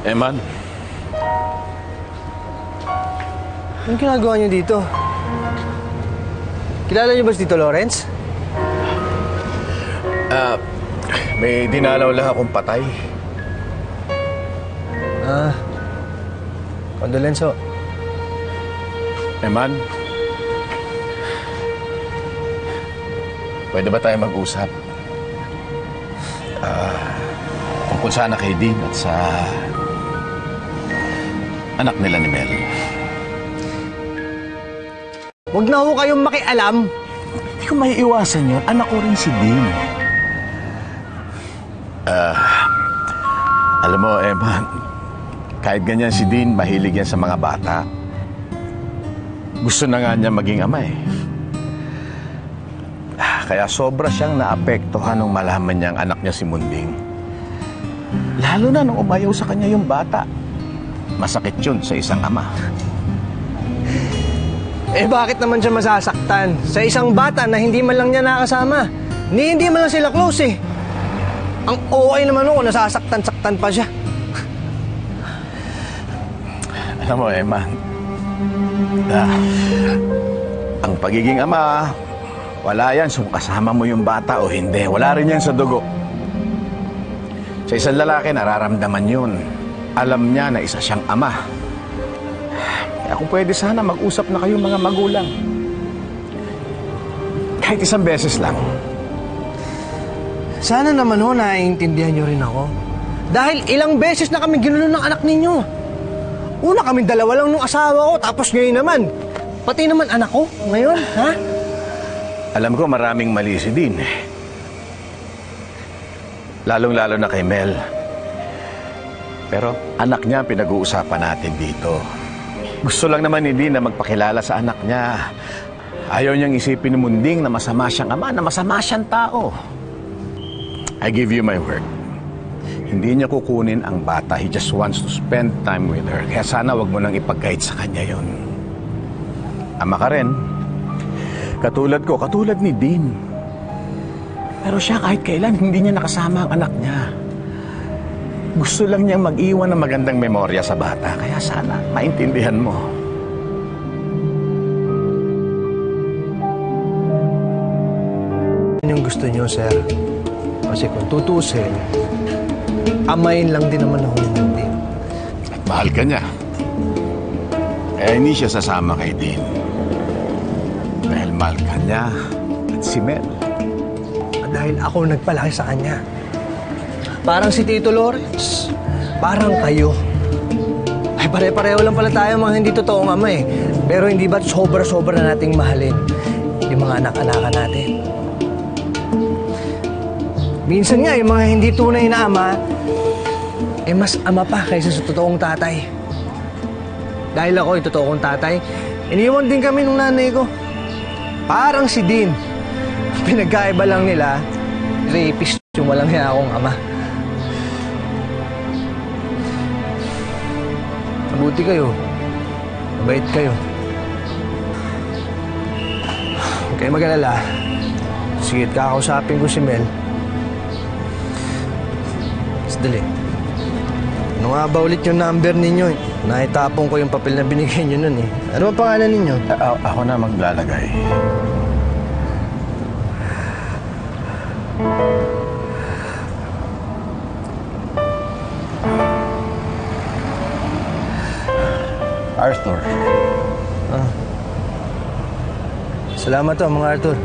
Eman, anong ginagawa niyo dito? Kilala niyo ba si Tito Lawrence? may dinalaw lang akong patay. Condolence ho. Eman, pwede ba tayo mag-usap? Tungkol sana kay Dean at sa anak nila ni Mel. Huwag na ho kayong makialam. Hindi ko maiiwasan yun. Anak ko rin si Dean. Alam mo, Eman, kahit ganyan si Dean, mahilig yan sa mga bata. Gusto na nga niya maging ama eh. Kaya sobra siyang naapektuhan nung malaman niyang anak niya si Munding. Lalo na nung umayaw sa kanya yung bata. Masakit yun sa isang ama. Eh bakit naman siya masasaktan sa isang bata na hindi man lang niya nakasama? Hindi man lang sila close eh. Ang OA naman ako, nasasaktan-saktan pa siya. Alam mo, Emma, ang pagiging ama, wala yan kung kasama mo yung bata o hindi. Wala rin yan sa dugo. Sa isang lalaki, nararamdaman yun. Alam niya na isa siyang ama. Kaya kung pwede sana mag-usap na kayong mga magulang. Kahit isang beses lang. Sana naman ho, naiintindihan niyo rin ako. Dahil ilang beses na kami ginulo ng anak ninyo. Una kaming dalawa lang nung asawa ko, tapos ngayon naman. Pati naman anak ko, ngayon, ha? Alam ko maraming mali si Dean. Lalong-lalo na kay Mel. Pero anak niya pinag-uusapan natin dito. Gusto lang naman ni Dean na magpakilala sa anak niya. Ayaw niyang isipin ni Munding na masama siyang ama, na masama siyang tao. I give you my word. Hindi niya kukunin ang bata. He just wants to spend time with her. Kaya sana wag mo nang ipag-guide sa kanya yon. Ama ka rin. Katulad ko, katulad ni Dean. Pero siya kahit kailan, hindi niya nakasama ang anak niya. Gusto lang niyang mag-iwan ng magandang memorya sa bata. Kaya sana, maintindihan mo. Yung gusto niyo, sir. Kasi kung tutusin, amayin lang din naman ako ni Munding. At mahal ka niya. Kaya hindi siya sasama kay Dean. Dahil mahal ka niya at si Mel. At dahil ako nagpalaki sa kanya. Parang si Tito Lawrence. Parang kayo. Ay, pare-pareho lang pala tayo mga hindi totoong ama eh. Pero hindi ba sobra-sobra na nating mahalin yung mga anak-anakan natin? Minsan nga, yung mga hindi tunay na ama, eh mas ama pa kaysa sa totoong tatay. Dahil ako yung totoong tatay, iniwan din kami ng nanay ko. Parang si Dean. Pinagkaiba lang nila, rapist yung walang hiya akong ama. Mabuti kayo. Mabait kayo. Huwag kayo mag-alala. Sige, kakausapin ko si Mel. Dali. Ano nga ba ulit yung number ninyo? Naitapon ko yung papel na binigay nyo nun eh. Ano ang pangalan ninyo? Ako na maglalagay. Arthur. Salamat to, mga Arthur.